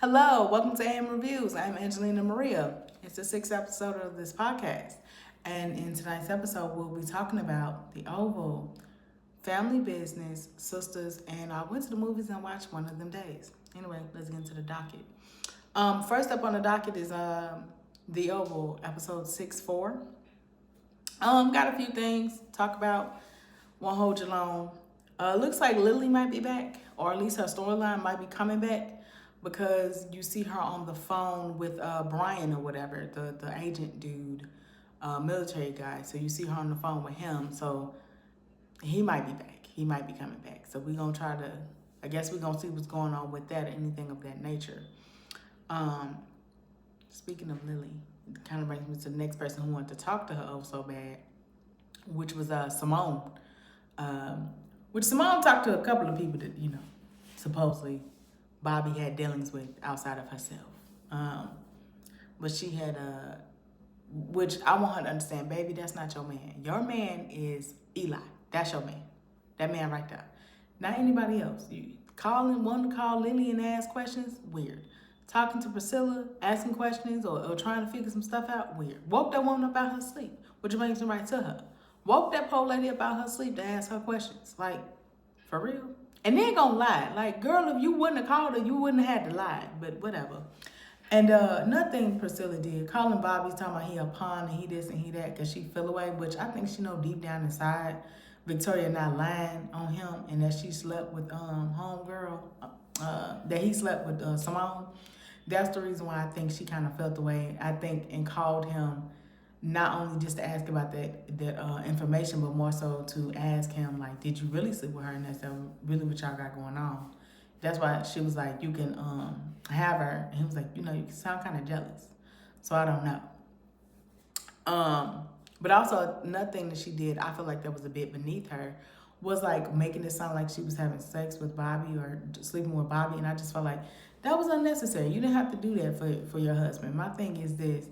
Hello, welcome to AM Reviews. I'm Angelina Maria. It's the sixth episode of this podcast. And in tonight's episode, we'll be talking about The Oval, family business, sisters, and I went to the movies and watched one of them days. Anyway, let's get into the docket. First up on the docket is The Oval, episode 6-4. Got a few things to talk about. Won't hold you long. Looks like Lily might be back, or at least her storyline might be coming back, because you see her on the phone with Brian or whatever, the agent dude, military guy. So you see her on the phone with him. So he might be back. He might be coming back. So we're going to try to, I guess we're going to see what's going on with that, anything of that nature. Speaking of Lily, it kind of brings me to the next person who wanted to talk to her so bad, which was Simone. Which Simone talked to a couple of people that, supposedly Bobby had dealings with outside of herself. But she had, which I want her to understand, baby, that's not your man. Your man is Eli. That's your man. That man right there. Not anybody else. You wanting to call Lily and ask questions, weird. Talking to Priscilla, asking questions or trying to figure some stuff out, weird. Woke that woman up out her sleep, which brings me right to her. Woke that poor lady up out her sleep to ask her questions. Like, for real? And they ain't gonna lie. Like, girl, if you wouldn't have called her, you wouldn't have had to lie. But whatever. And nothing Priscilla did. Calling Bobby, talking about he a pawn and he this and he that because she fell away, which I think she know deep down inside Victoria not lying on him and that she slept with homegirl, that he slept with Simone. That's the reason why I think she kind of felt the way. I think and called him not only just to ask about that information, but more so to ask him, like, did you really sleep with her? And that's really what y'all got going on. That's why she was like, you can have her. And he was like, you sound kind of jealous. So I don't know. But also another thing that she did, I feel like that was a bit beneath her, was like making it sound like she was having sex with Bobby or sleeping with Bobby. And I just felt like that was unnecessary. You didn't have to do that for your husband. My thing is this.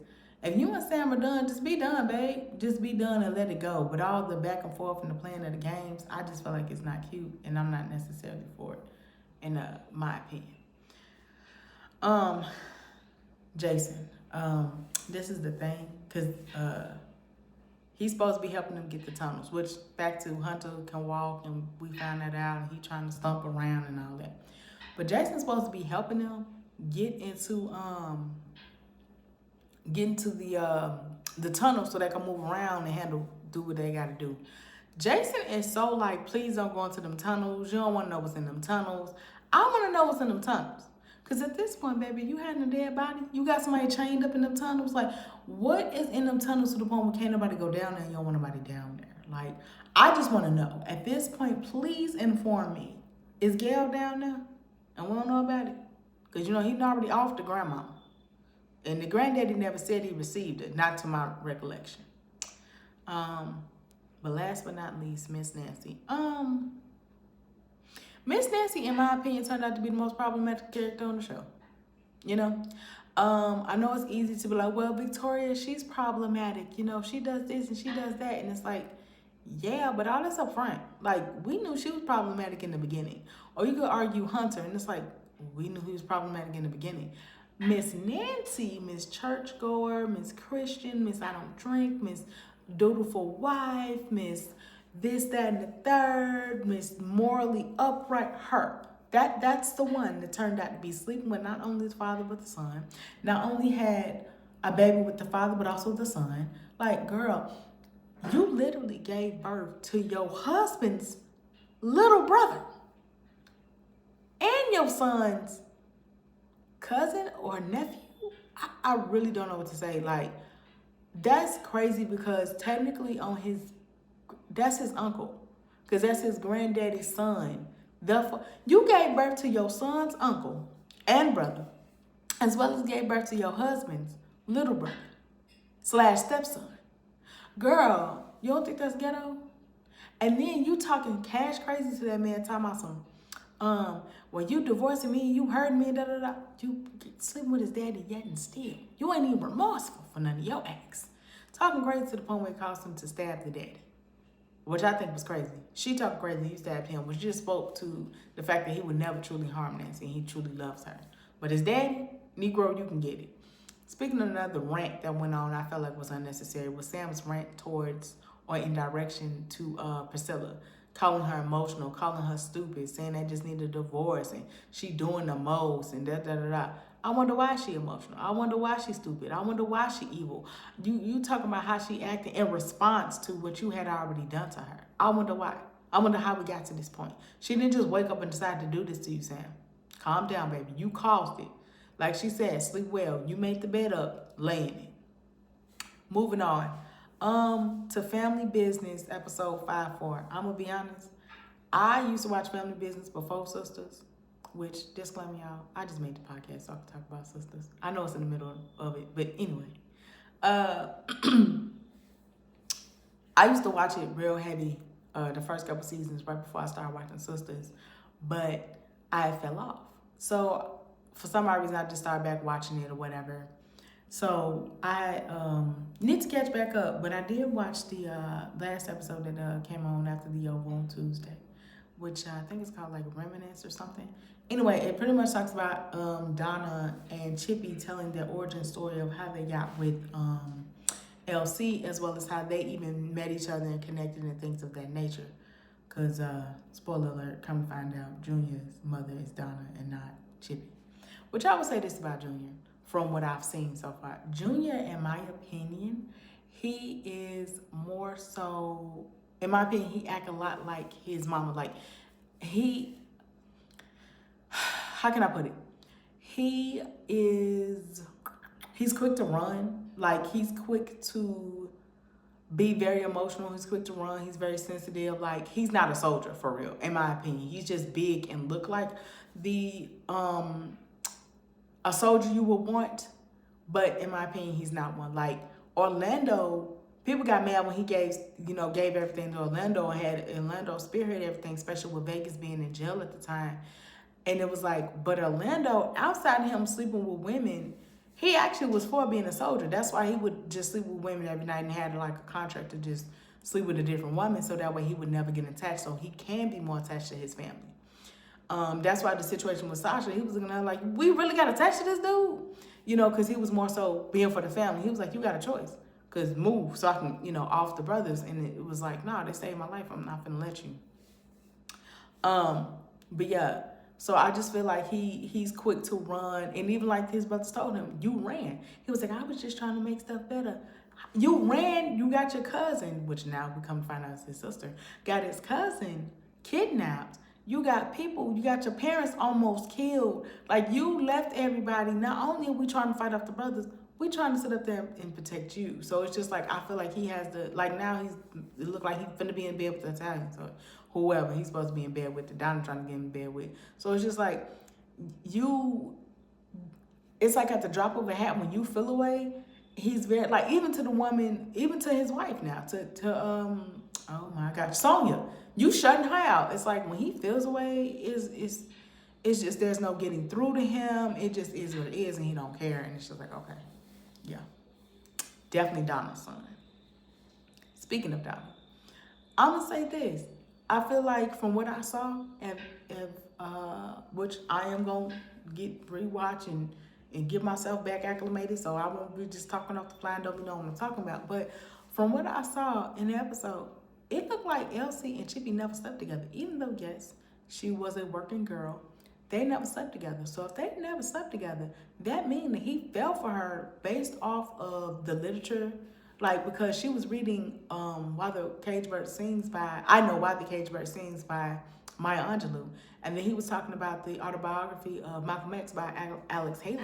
If you and Sam are done, just be done, babe. Just be done and let it go. But all the back and forth and the playing of the games, I just feel like it's not cute, and I'm not necessarily for it, in my opinion. Jason, this is the thing, because he's supposed to be helping them get the tunnels, which back to Hunter can walk, and we found that out, and he trying to stomp around and all that. But Jason's supposed to be helping them get into the tunnel so they can move around and do what they gotta do. Jason is so like, please don't go into them tunnels. You don't want to know what's in them tunnels. I want to know what's in them tunnels. Because at this point, baby, you had a dead body. You got somebody chained up in them tunnels. Like, what is in them tunnels to the point where can't nobody go down there and you don't want nobody down there? Like, I just want to know. At this point, please inform me. Is Gail down there? And we don't know about it. Because, he's already off the grandma. And the granddaddy never said he received it, not to my recollection. But last but not least, Miss Nancy. Miss Nancy, in my opinion, turned out to be the most problematic character on the show. I know it's easy to be like, well, Victoria, she's problematic. She does this and she does that. And it's like, yeah, but all this up front. Like, we knew she was problematic in the beginning. Or you could argue Hunter, and it's like, we knew he was problematic in the beginning. Miss Nancy, Miss Churchgoer, Miss Christian, Miss I don't drink, Miss dutiful wife, Miss this, that, and the third, Miss morally upright, her. That's the one that turned out to be sleeping with not only his father but the son. Not only had a baby with the father but also the son. Like, girl, you literally gave birth to your husband's little brother and your son's cousin or nephew. I really don't know what to say. Like, that's crazy because technically that's his uncle, because that's his granddaddy's son. Therefore, you gave birth to your son's uncle and brother, as well as gave birth to your husband's little brother / stepson. Girl, you don't think that's ghetto? And then you talking cash crazy to that man, talking about some, when you divorcing me, you hurting me, da da da. You sleeping with his daddy yet and still. You ain't even remorseful for none of your acts. Talking crazy to the point where it caused him to stab the daddy, which I think was crazy. She talked crazy, he stabbed him, which just spoke to the fact that he would never truly harm Nancy and he truly loves her. But his daddy, Negro, you can get it. Speaking of another rant that went on, I felt like was unnecessary, was Sam's rant towards or in direction to Priscilla, calling her emotional, calling her stupid, saying they just need a divorce and she doing the most and da da da da. I wonder why she emotional. I wonder why she's stupid. I wonder why she evil. You talking about how she acted in response to what you had already done to her. I wonder why. I wonder how we got to this point. She didn't just wake up and decide to do this to you, Sam. Calm down, baby. You caused it. Like she said, sleep well. You made the bed up, lay in it. Moving on. To Family Business, episode 5-4. I'm gonna be honest. I used to watch Family Business before Sistas, which, disclaimer, y'all, I just made the podcast so I can talk about Sistas. I know it's in the middle of it, but anyway. I used to watch it real heavy the first couple seasons right before I started watching Sistas, but I fell off. So for some odd reason, I just started back watching it or whatever. So I need to catch back up, but I did watch the last episode that came on after the Oval on Tuesday, which I think is called like Reminisce or something. Anyway, it pretty much talks about Donna and Chippy telling their origin story of how they got with LC, as well as how they even met each other and connected and things of that nature. Because, spoiler alert, come to find out, Junior's mother is Donna and not Chippy. Which I would say this about Junior, from what I've seen so far. Junior, in my opinion, he is more so, in my opinion, he act a lot like his mama. Like, how can I put it? He's quick to run. Like, he's quick to be very emotional. He's quick to run. He's very sensitive. Like, he's not a soldier for real, in my opinion. He's just big and look like the a soldier you would want, but in my opinion, he's not one. Like Orlando, people got mad when he gave everything to Orlando and had Orlando spearhead everything, especially with Vegas being in jail at the time. And it was like, but Orlando, outside of him sleeping with women, he actually was for being a soldier. That's why he would just sleep with women every night and had like a contract to just sleep with a different woman, so that way he would never get attached, so he can be more attached to his family. That's why the situation with Sasha, he was looking at her like, we really got attached to this dude? Because he was more so being for the family. He was like, you got a choice. Because move so I can, off the brothers. And it was like, nah, they saved my life. I'm not going to let you. But yeah, so I just feel like he's quick to run. And even like his brothers told him, you ran. He was like, I was just trying to make stuff better. You ran, you got your cousin, which now we come to find out is his sister, got his cousin kidnapped. You got your parents almost killed. Like, you left everybody. Not only are we trying to fight off the brothers, we trying to sit up there and protect you. So it's just like, I feel like he has now it look like he's finna be in bed with the Italians or whoever he's supposed to be in bed with, the Donna trying to get in bed with. So it's just like, it's like at the drop of a hat when you feel away, he's very, like, even to the woman, even to his wife now, oh my God, Sonia, you shutting her out. It's like when he feels away, it's just there's no getting through to him. It just is what it is, and he don't care. And it's just like, okay, yeah, definitely Donna's son. Speaking of Donna, I'm gonna say this. I feel like from what I saw, which I am gonna get rewatch and get myself back acclimated, so I won't be just talking off the fly and don't know what I'm talking about. But from what I saw in the episode, it looked like Elsie and Chippy never slept together. Even though, yes, she was a working girl, they never slept together. So if they never slept together, that means that he fell for her based off of the literature. Like, because she was reading Why the Cage Bird Sings by Maya Angelou. And then he was talking about the autobiography of Malcolm X by Alex Haley.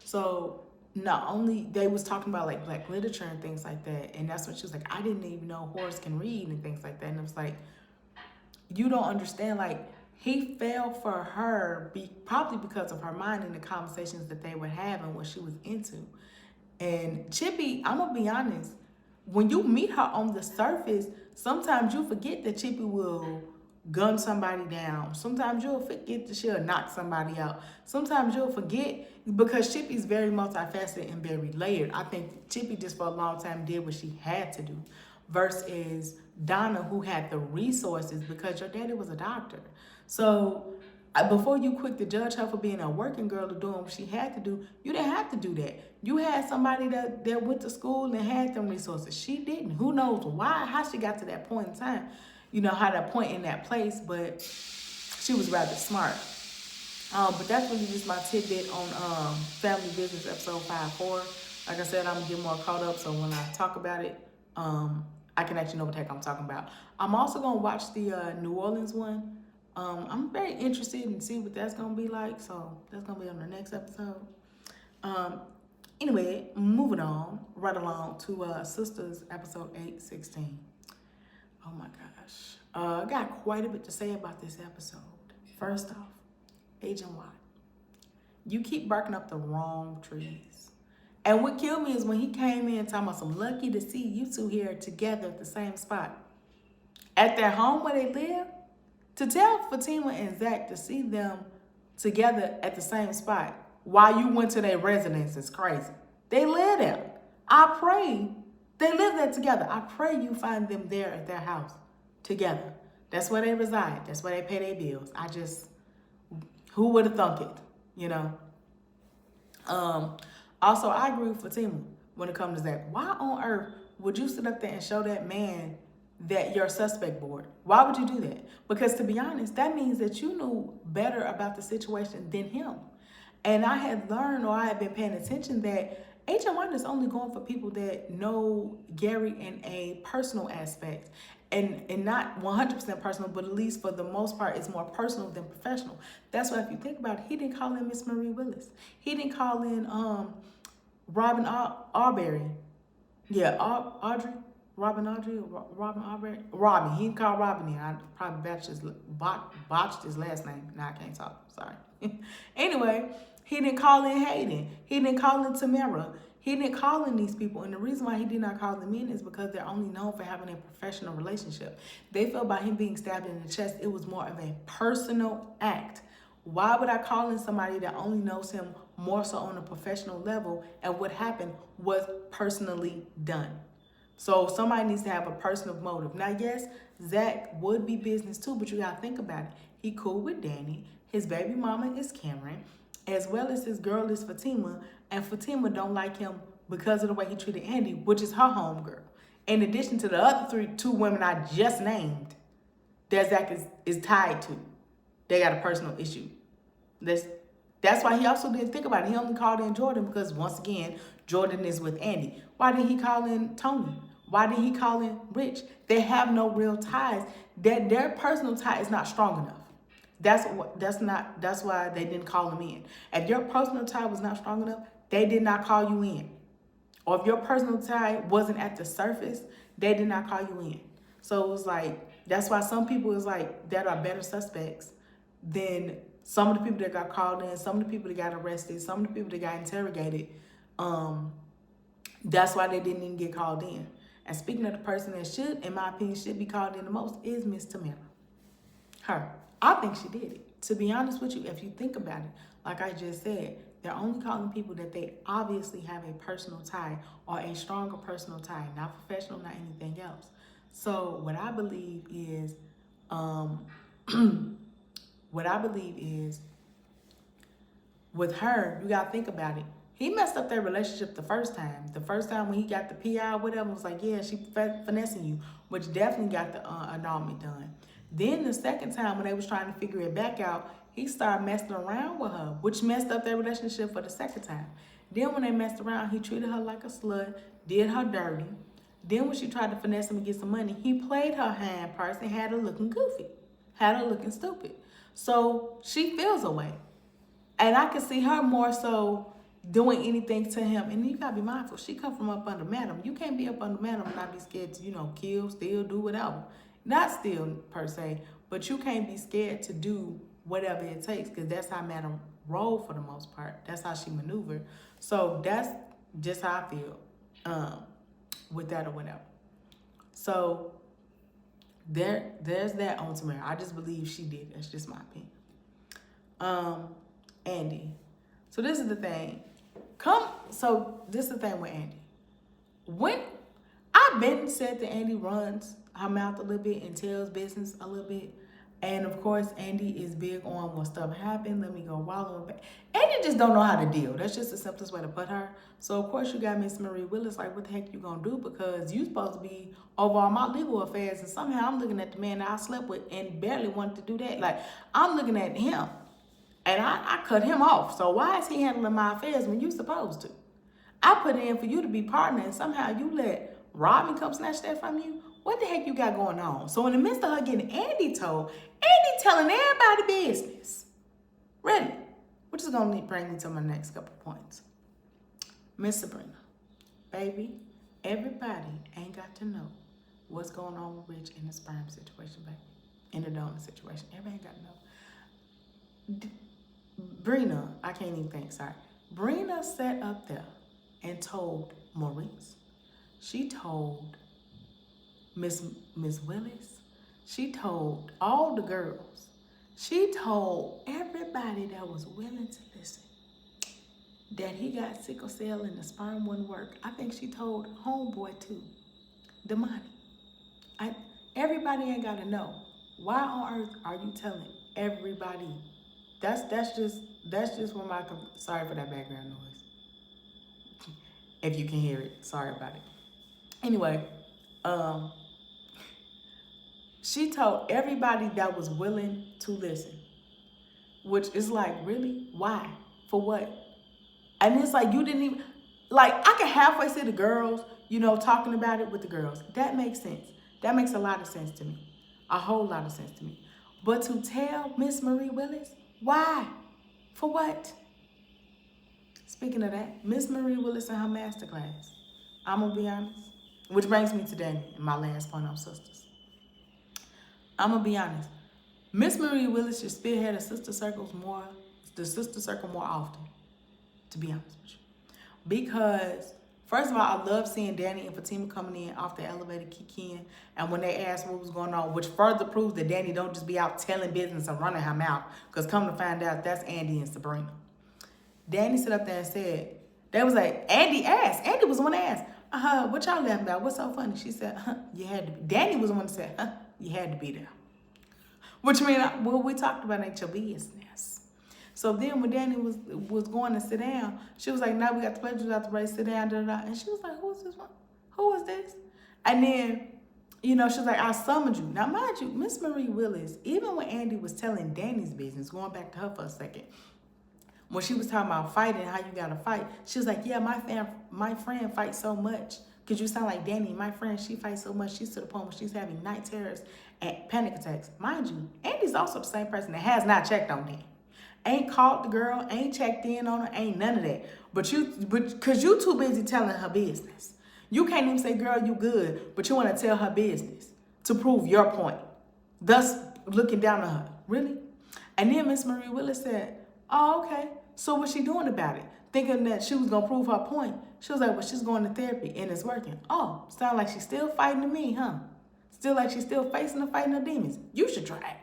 So not only they was talking about like black literature and things like that, and that's when she was like, I didn't even know Horace can read and things like that. And it was like, you don't understand, like, he fell for her probably because of her mind and the conversations that they were having, what she was into. And Chippy, I'm gonna be honest, when you meet her on the surface, sometimes you forget that Chippy will gun somebody down. Sometimes you'll forget that she'll knock somebody out. Sometimes you'll forget, because Chippy's very multifaceted and very layered. I think Chippy just for a long time did what she had to do, versus Donna, who had the resources because your daddy was a doctor. So before you quick to judge her for being a working girl or doing what she had to do, you didn't have to do that. You had somebody that went to school and had them resources. She didn't. Who knows why, how she got to that point in time, how that point in that place, but she was rather smart. But that's really just my tidbit on Family Business episode 5-4. Like I said, I'm gonna get more caught up, so when I talk about it, I can actually know what the heck I'm talking about. I'm also gonna watch the New Orleans one. I'm very interested in see what that's gonna be like, so that's gonna be on the next episode. Anyway, moving on right along to Sistas episode 816. Oh my gosh, I got quite a bit to say about this episode. First off, Agent Watt, you keep barking up the wrong trees. And what killed me is when he came in talking about some lucky to see you two here together at the same spot. At their home where they live, to tell Fatima and Zach to see them together at the same spot while you went to their residence is crazy. They live there. I pray they live there together. I pray you find them there at their house together. That's where they reside. That's where they pay their bills. Who would have thunk it, Also, I agree with Fatima when it comes to Zach. Why on earth would you sit up there and show that man that your suspect board? Why would you do that? Because to be honest, that means that you knew better about the situation than him. And I had learned, or I had been paying attention, that Agent Wanda is only going for people that know Gary in a personal aspect. And not 100% personal, but at least for the most part, it's more personal than professional. That's why if you think about it, he didn't call in Miss Marie Willis. He didn't call in Robin Arbery. Yeah, Audrey. Robin Arbery. Robin. He didn't call Robin in. I probably botched his last name. Now I can't talk. Sorry. Anyway, he didn't call in Hayden. He didn't call in Tamara. He didn't call in these people, and the reason why he did not call them in is because they're only known for having a professional relationship. They felt by him being stabbed in the chest, it was more of a personal act. Why would I call in somebody that only knows him more so on a professional level, and what happened was personally done? So somebody needs to have a personal motive. Now, yes, Zach would be business too, but you gotta think about it. He cool with Danny. His baby mama is Cameron, as well as his girl is Fatima, and Fatima don't like him because of the way he treated Andy, which is her homegirl. In addition to the other two women I just named, that Zach is tied to. They got a personal issue. That's why he also didn't think about it. He only called in Jordan because, once again, Jordan is with Andy. Why didn't he call in Tony? Why didn't he call in Rich? They have no real ties. Their personal tie is not strong enough. That's why they didn't call him in. If your personal tie was not strong enough, they did not call you in. Or if your personal tie wasn't at the surface, they did not call you in. So it was like, that's why some people is like that are better suspects than some of the people that got called in, some of the people that got arrested, some of the people that got interrogated. That's why they didn't even get called in. And speaking of the person that should, in my opinion, should be called in the most is Miss Tamara. Her. I think she did it. To be honest with you, if you think about it, like I just said, they're only calling people that they obviously have a personal tie or a stronger personal tie, not professional, not anything else. So what I believe is, with her, you gotta think about it. He messed up their relationship the first time. The first time when he got the PI or whatever, was like, yeah, she finessing you, which definitely got the annulment done. Then the second time when they was trying to figure it back out, he started messing around with her, which messed up their relationship for the second time. Then when they messed around, he treated her like a slut, did her dirty. Then when she tried to finesse him and get some money, he played her hand purse and had her looking goofy, had her looking stupid. So she feels away. And I can see her more so doing anything to him. And you gotta be mindful, she come from up under madam. You can't be up under madam and not be scared to, kill, steal, do whatever. Not steal per se, but you can't be scared to do whatever it takes, because that's how madam roll for the most part. That's how she maneuver. So that's just how I feel with that or whatever. So there's that on Tamara. I just believe she did. That's just my opinion. Andy. So this is the thing. This is the thing with Andy. When I've been said that Andy runs her mouth a little bit and tells business a little bit, And of course, Andy is big on when stuff happened. Let me go wallow back. Andy just don't know how to deal. That's just the simplest way to put her. So of course you got Miss Marie Willis. Like, what the heck you gonna do? Because you supposed to be over all my legal affairs, and somehow I'm looking at the man that I slept with and barely wanted to do that. Like, I'm looking at him, and I cut him off. So why is he handling my affairs when you supposed to? I put it in for you to be partner, and somehow you let Robin come snatch that from you? What the heck you got going on? So in the midst of her getting Andy told, Andy telling everybody business. Really? Which is going to bring me to my next couple points. Miss Sabrina, baby, everybody ain't got to know what's going on with Rich in the sperm situation, baby. In the donor situation. Everybody ain't got to know. Brina, I can't even think, sorry. Brina sat up there and told Maurice. She told Miss Willis. She told all the girls. She told everybody that was willing to listen that he got sickle cell and the sperm wouldn't work. I think she told homeboy too, Damani. Everybody ain't gotta know. Why on earth are you telling everybody? That's just what my, sorry for that background noise. If you can hear it, sorry about it. Anyway, she told everybody that was willing to listen, which is like, really? Why? For what? And it's like, you didn't even, like, I can halfway see the girls, talking about it with the girls. That makes sense. That makes a lot of sense to me. A whole lot of sense to me. But to tell Miss Marie Willis, why? For what? Speaking of that, Miss Marie Willis in her masterclass, I'm going to be honest, which brings me to Danny, my last point on Sistas. I'm going to be honest. Miss Marie Willis should spearhead the sister circle more often, to be honest with you. Because, first of all, I love seeing Danny and Fatima coming in off the elevator, kick in, and when they asked what was going on, which further proves that Danny don't just be out telling business and running her mouth, because come to find out, that's Andy and Sabrina. Danny stood up there and said, they was like, Andy was the one that asked, what y'all laughing about? What's so funny? She said, you had to be. Danny was the one that said, you had to be there. Which means, well, we talked about ain't your business. So then when Danny was going to sit down, she was like, now we got the pledges out the race, sit down, da-da-da. And she was like, who is this one? Who is this? And then, she was like, I summoned you. Now, mind you, Miss Marie Willis, even when Andy was telling Danny's business, going back to her for a second, when she was talking about fighting, how you got to fight, she was like, yeah, my friend fights so much. Because you sound like Danny, my friend, she fights so much, she's to the point where she's having night terrors and panic attacks. Mind you, Andy's also the same person that has not checked on Danny. Ain't called the girl, ain't checked in on her, ain't none of that. But because you too busy telling her business. You can't even say, girl, you good, but you want to tell her business to prove your point. Thus, looking down on her. Really? And then Miss Marie Willis said, oh, okay. So what's she doing about it? Thinking that she was going to prove her point. She was like, well, she's going to therapy and it's working. Oh, sound like she's still fighting to me, huh? Still like she's still facing and fighting her demons. You should try it.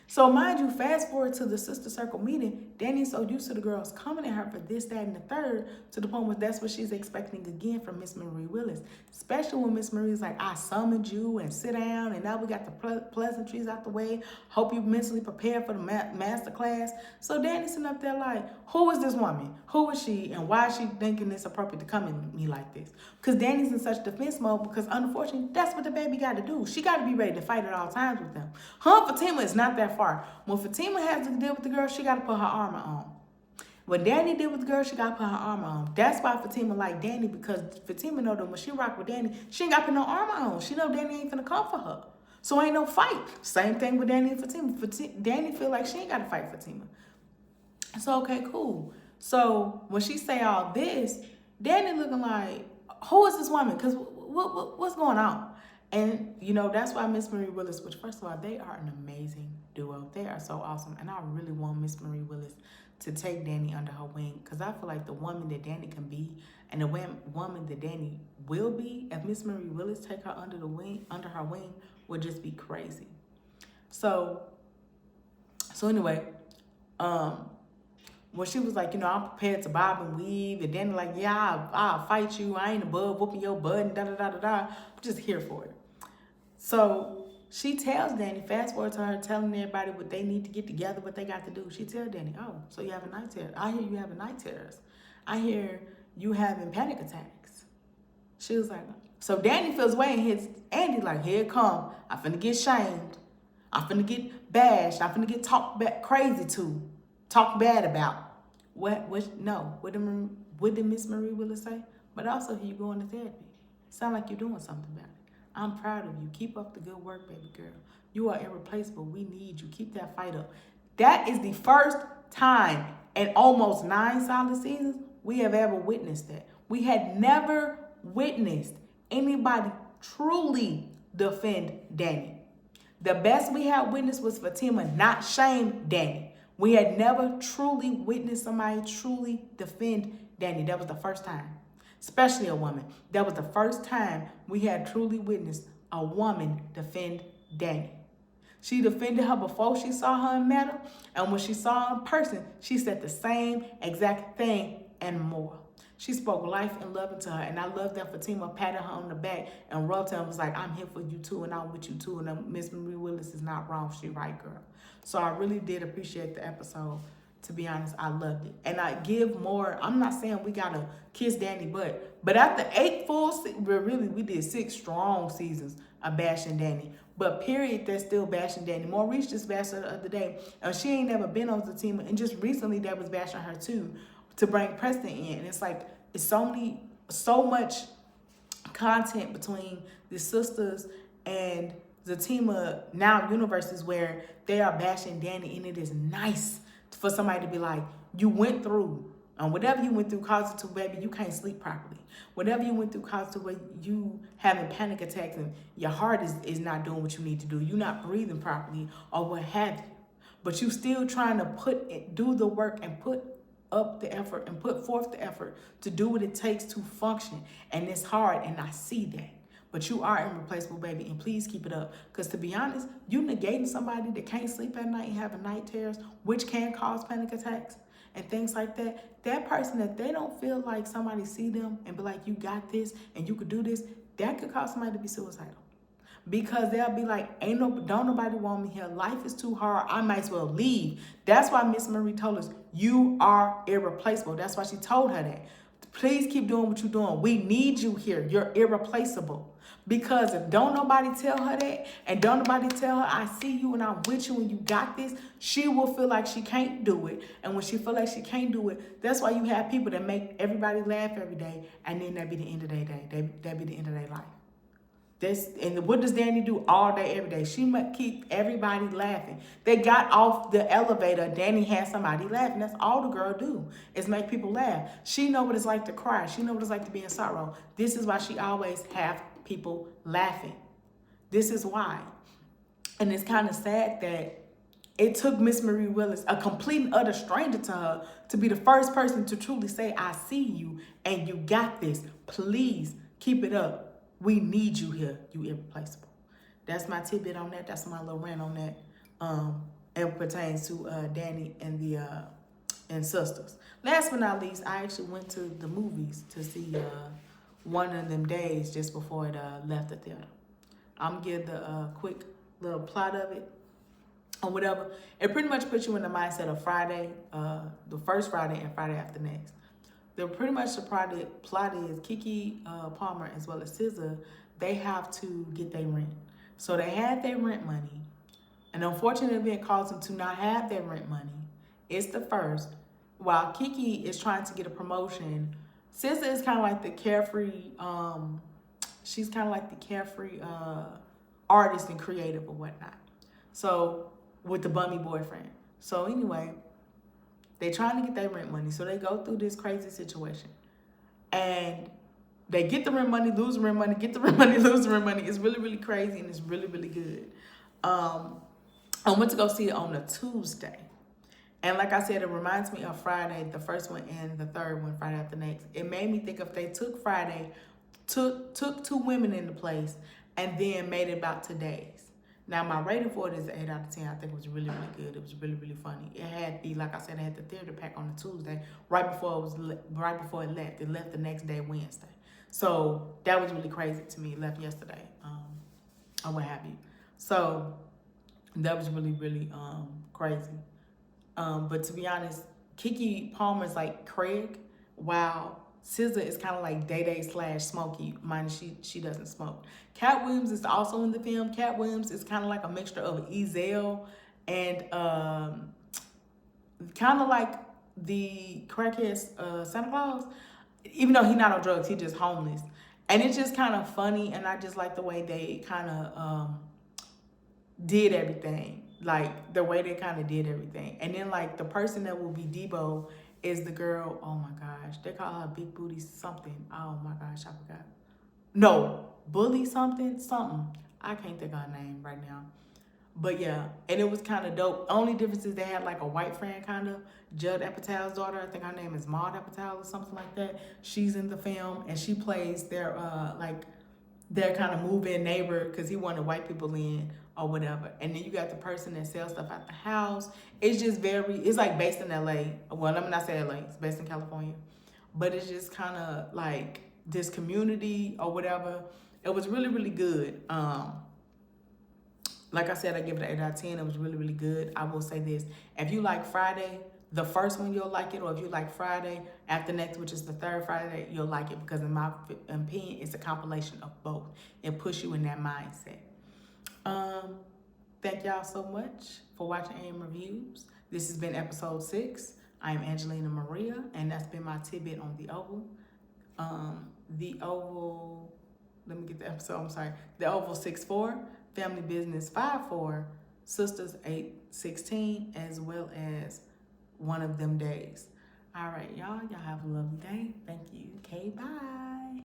So mind you, fast forward to the sister circle meeting, Danny's so used to the girls coming at her for this, that, and the third, to the point where that's what she's expecting again from Miss Marie Willis. Especially when Miss Marie's like, I summoned you and sit down, and now we got the pleasantries out the way. Hope you mentally prepared for the master class. So Danny's sitting up there like, who is this woman? Who is she? And why is she thinking it's appropriate to come at me like this? Because Danny's in such defense mode because unfortunately, that's what the baby got to do. She got to be ready to fight at all times with them. Her and Fatima is not that far. When Fatima has to deal with the girl, she got to put her armor on. When Danny deal with the girl, she got to put her armor on. That's why Fatima like Danny, because Fatima know that when she rock with Danny, she ain't got to put no armor on. She know Danny ain't finna come for her. So ain't no fight. Same thing with Danny and Fatima. Danny feel like she ain't got to fight Fatima. So, okay, cool. So when she say all this, Danny looking like, who is this woman? Because what's going on? And, that's why Miss Marie Willis, which first of all, they are an amazing duo. They are so awesome. And I really want Miss Marie Willis to take Danny under her wing, because I feel like the woman that Danny can be and the woman that Danny will be, if Miss Marie Willis take her under her wing, would just be crazy. So anyway, when she was like, I'm prepared to bob and weave, and Danny like, yeah, I'll fight you. I ain't above whooping your butt and da-da-da-da-da. I'm just here for it. So she tells Danny, fast forward to her telling everybody what they need to get together, what they got to do. She tells Danny, oh, so you have a night terror. I hear you having night terrors. I hear you having panic attacks. She was like, so Danny feels way and hits Andy like, here it come. I'm finna get shamed. I'm finna get bashed. I'm finna get talked back crazy to. Talked bad about. What did Miss Marie Willis say? But also, here you going to therapy. Sound like you're doing something about it. I'm proud of you. Keep up the good work, baby girl. You are irreplaceable. We need you. Keep that fight up. That is the first time in almost 9 solid seasons we have ever witnessed that. We had never witnessed anybody truly defend Danny. The best we had witnessed was Fatima not shame Danny. We had never truly witnessed somebody truly defend Danny. That was the first time. Especially a woman. That was the first time we had truly witnessed a woman defend Danny. She defended her before she saw her in metal, and when she saw her in person, she said the same exact thing and more. She spoke life and love into her, and I love that Fatima patted her on the back and rubbed her and was like, I'm here for you too, and I'm with you too, and Miss Marie Willis is not wrong. She right, girl. So I really did appreciate the episode. To be honest, I loved it. And I give more, I'm not saying we got to kiss Danny butt, but after 8 full seasons, really, we did 6 strong seasons of bashing Danny. But period, they're still bashing Danny. Maurice just bashed her the other day. And she ain't never been on the team. And just recently, they was bashing her too, to bring Preston in. And it's like, it's so much content between the sisters and the team of now universes where they are bashing Danny, and it is nice for somebody to be like, you went through, and whatever you went through caused it to, baby, you can't sleep properly. Whatever you went through caused it to where you having panic attacks and your heart is not doing what you need to do. You're not breathing properly or what have you. But you still trying to do the work and put up the effort and put forth the effort to do what it takes to function. And it's hard, and I see that. But you are irreplaceable, baby, and please keep it up. Because to be honest, you negating somebody that can't sleep at night and having night terrors, which can cause panic attacks and things like that, that person, that they don't feel like somebody see them and be like, you got this and you could do this, that could cause somebody to be suicidal. Because they'll be like, don't nobody want me here. Life is too hard. I might as well leave. That's why Miss Marie told us, you are irreplaceable. That's why she told her that. Please keep doing what you're doing. We need you here. You're irreplaceable. Because if don't nobody tell her that, and don't nobody tell her, I see you and I'm with you and you got this, she will feel like she can't do it. And when she feel like she can't do it, that's why you have people that make everybody laugh every day, and then that be the end of their day. That be the end of their life. And what does Danny do all day, every day? She might keep everybody laughing. They got off the elevator. Danny had somebody laughing. That's all the girl do, is make people laugh. She know what it's like to cry. She know what it's like to be in sorrow. This is why she always have people laughing. This is why. And it's kind of sad that it took Miss Marie Willis, a complete and utter stranger to her, to be the first person to truly say, I see you and you got this. Please keep it up. We need you here. You irreplaceable. That's my tidbit on that. That's my little rant on that. It pertains to Danny and the and Sistas. Last but not least, I actually went to the movies to see one of them days just before it left the theater. I'm gonna give the quick little plot of it or whatever. It pretty much puts you in the mindset of Friday, the first Friday and Friday after next. Pretty much the plot is Kiki Palmer as well as SZA, they have to get their rent. So they had their rent money. An unfortunate event caused them to not have their rent money. It's the first. While Kiki is trying to get a promotion, SZA is kind of like the carefree, she's kind of like the carefree artist and creative or whatnot. So, with the bummy boyfriend. So anyway, they trying to get their rent money. So they go through this crazy situation. And they get the rent money, lose the rent money, get the rent money, lose the rent money. It's really, really crazy and it's really, really good. I went to go see it on a Tuesday. And like I said, it reminds me of Friday, the first one and the third one, Friday after next. It made me think if they took Friday, took 2 women into place, and then made it about today's. Now, my rating for it is an 8 out of 10. I think it was really, really good. It was really, really funny. It had like I said, it had the theater pack on the Tuesday right before it left. It left the next day, Wednesday. So that was really crazy to me. It left yesterday, or what have you. So that was really, really crazy. But to be honest, Kiki Palmer's like Craig, while SZA is kind of like Day Day slash Smokey, minus she doesn't smoke. Cat Williams is also in the film. Cat Williams is kind of like a mixture of Ezell and kind of like the crackhead Santa Claus, even though he's not on drugs, he just homeless. And it's just kind of funny, and I just like the way they kind of did everything. Like the way they kind of did everything. And then like the person that will be Debo is the girl. Oh my gosh, they call her Big Booty something. Oh my gosh, I forgot. No, Bully something, something. I can't think of her name right now. But yeah, and it was kind of dope. Only difference is they had like a white friend, kind of. Judd Apatow's daughter, I think her name is Maud Apatow or something like that. She's in the film, and she plays their like their kind of move-in neighbor because he wanted white people in or whatever. And then you got the person that sells stuff at the house. It's just very, it's like based in LA. Well, let me not say LA, it's based in California. But it's just kind of like this community or whatever. It was really, really good. Like I said, I give it an 8 out of 10. It was really, really good. I will say this. If you like Friday, the first one, you'll like it. Or if you like Friday, after next, which is the third Friday, you'll like it. Because in my opinion, it's a compilation of both. It puts you in that mindset. Thank y'all so much for watching AM Reviews. This has been episode 6. I am Angelina Maria, and that's been my tidbit on The Oval. The Oval, let me get the episode, I'm sorry. The Oval 6-4, Family Business 5-4, Sistas 8-16, as well as One of Them Days. All right, y'all have a lovely day. Thank you. Okay, bye.